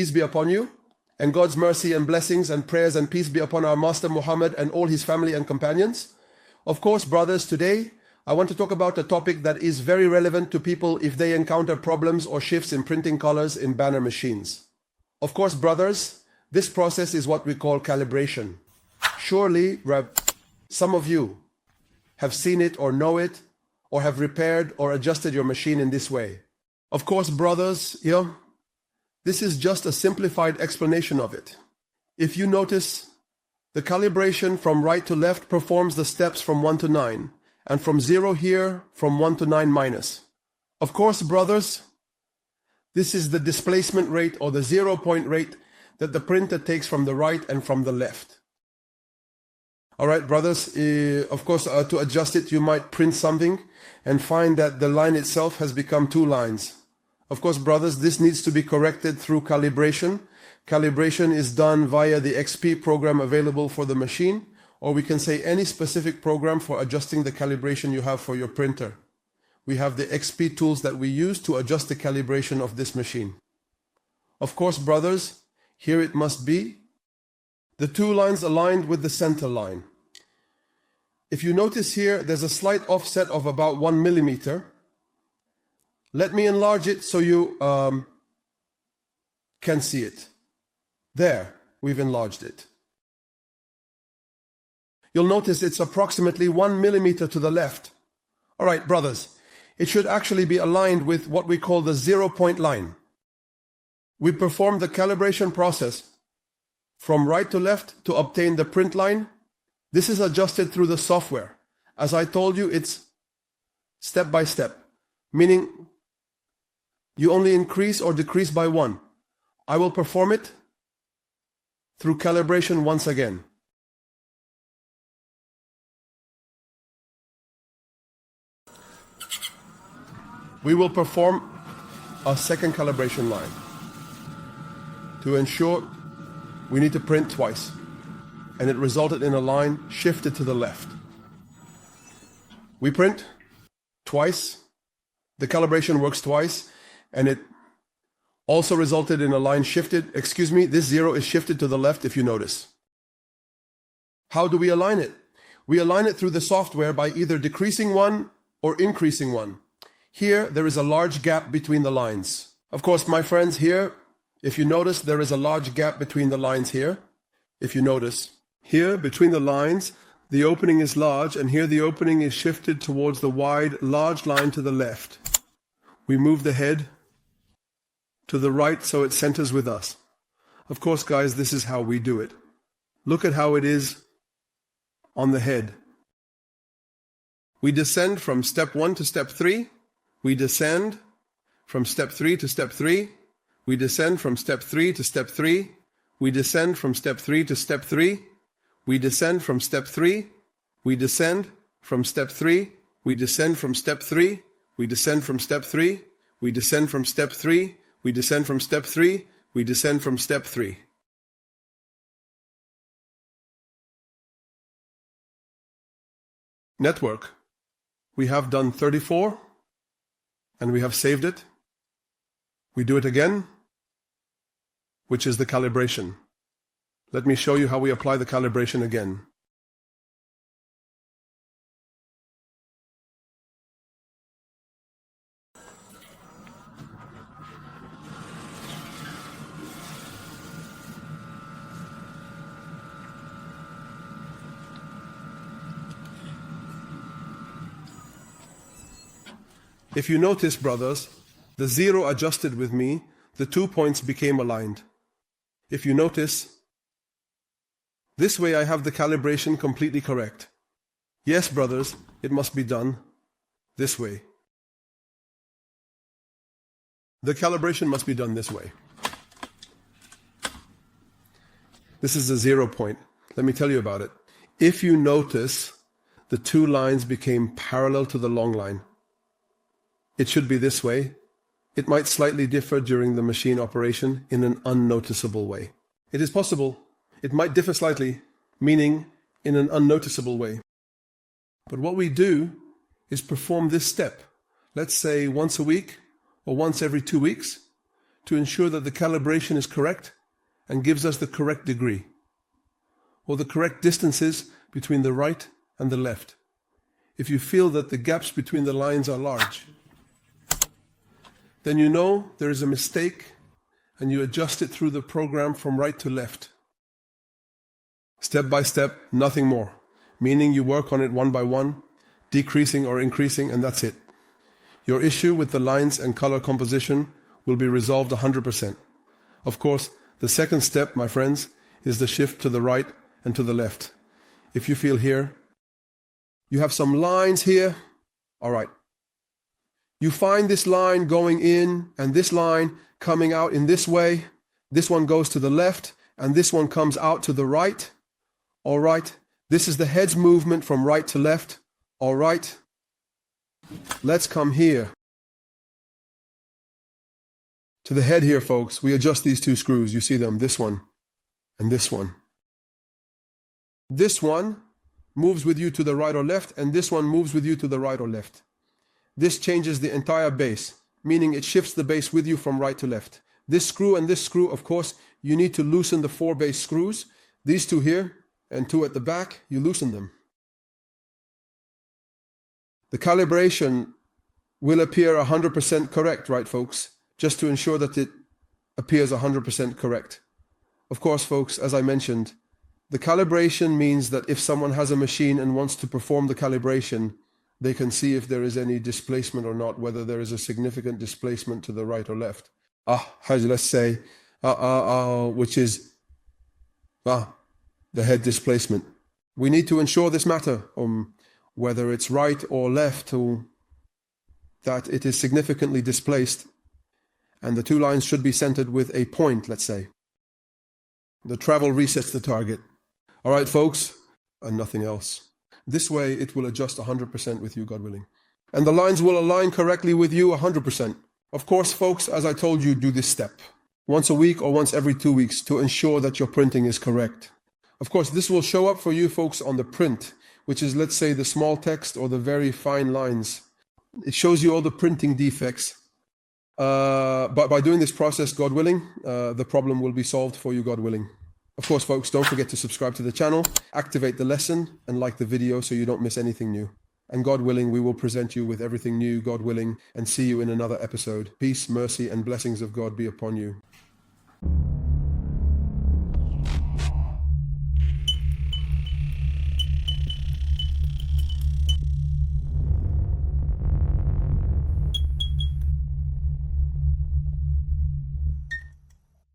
peace be upon you, and God's mercy and blessings and prayers and peace be upon our Master Muhammad and all his family and companions. Of course, brothers, today I want to talk about a topic that is very relevant to people if they encounter problems or shifts in printing colors in banner machines. Of course, brothers, this process is what we call calibration. Surely, some of you have seen it or know it, or have repaired or adjusted your machine in this way. Of course, brothers, this is just a simplified explanation of it. If you notice, the calibration from right to left performs the steps from 1 to 9, and from 0 here, from 1 to 9 minus. Of course, brothers, this is the displacement rate or the 0-point rate that the printer takes from the right and from the left. All right, brothers, of course, to adjust it, you might print something and find that the line itself has become 2 lines. Of course, brothers, this needs to be corrected through calibration. Calibration is done via the XP program available for the machine, or we can say any specific program for adjusting the calibration you have for your printer. We have the XP tools that we use to adjust the calibration of this machine. Of course, brothers, here it must be the 2 lines aligned with the center line. If you notice here, there's a slight offset of about 1 millimeter. Let me enlarge it so you can see it. There, we've enlarged it. You'll notice it's approximately 1 millimeter to the left. All right, brothers, it should actually be aligned with what we call the 0-point line. We perform the calibration process from right to left to obtain the print line. This is adjusted through the software. As I told you, it's step by step, meaning you only increase or decrease by 1. I will perform it through calibration once again. We will perform a second calibration line. To ensure, we need to print twice, and it resulted in a line shifted to the left. We print twice, the calibration works twice, and it also resulted in a line shifted. This 0 is shifted to the left if you notice. How do we align it? We align it through the software by either decreasing 1 or increasing 1. Here, there is a large gap between the lines. Of course, my friends, here, if you notice, there is a large gap between the lines here. If you notice, here, between the lines, the opening is large, and here the opening is shifted towards the wide, large line to the left. We move the head to the right so it centers with us. Of course, guys, this is how we do it. Look at how it is on the head. We descend from step 1 to step 3. We descend from step 3 to step 3. We descend from step 3 to step 3. We descend from step 3 to step 3. We descend from step 3. We descend from step 3. We descend from step 3. We descend from step 3. We descend from step 3. We descend from step 3. We descend from step 3. Network. We have done 34. And we have saved it. We do it again, which is the calibration. Let me show you how we apply the calibration again. If you notice, brothers, the 0 adjusted with me, the 2 points became aligned. If you notice, this way I have the calibration completely correct. Yes, brothers, it must be done this way. The calibration must be done this way. This is the 0 point. Let me tell you about it. If you notice, the 2 lines became parallel to the long line. It should be this way. It might slightly differ during the machine operation in an unnoticeable way. It is possible. It might differ slightly, meaning in an unnoticeable way. But what we do is perform this step, let's say once a week or once every 2 weeks, to ensure that the calibration is correct and gives us the correct degree, or the correct distances between the right and the left. If you feel that the gaps between the lines are large, then you know there is a mistake and you adjust it through the program from right to left. Step by step, nothing more. Meaning you work on it one by one, decreasing or increasing, and that's it. Your issue with the lines and color composition will be resolved 100%. Of course, the second step, my friends, is the shift to the right and to the left. If you feel here, you have some lines here, all right. You find this line going in and this line coming out in this way. This one goes to the left and this one comes out to the right. All right. This is the head's movement from right to left. All right. Let's come here to the head here, folks. We adjust these two screws. You see them, this one and this one. This one moves with you to the right or left, and this one moves with you to the right or left. This changes the entire base, meaning it shifts the base with you from right to left. This screw and this screw, of course, you need to loosen the 4 base screws. These 2 here and 2 at the back, you loosen them. The calibration will appear 100% correct, right, folks? Just to ensure that it appears 100% correct. Of course, folks, as I mentioned, the calibration means that if someone has a machine and wants to perform the calibration, they can see if there is any displacement or not, whether there is a significant displacement to the right or left. Let's say, which is the head displacement. We need to ensure this matter, whether it's right or left, or that it is significantly displaced, and the 2 lines should be centered with a point, let's say. The travel resets the target. All right, folks, and nothing else. This way, it will adjust 100% with you, God willing. And the lines will align correctly with you 100%. Of course, folks, as I told you, do this step once a week or once every 2 weeks to ensure that your printing is correct. Of course, this will show up for you, folks, on the print, which is, let's say, the small text or the very fine lines. It shows you all the printing defects. But by doing this process, God willing, the problem will be solved for you, God willing. Of course, folks, don't forget to subscribe to the channel, activate the lesson, and like the video so you don't miss anything new. And God willing, we will present you with everything new, God willing, and see you in another episode. Peace, mercy, and blessings of God be upon you.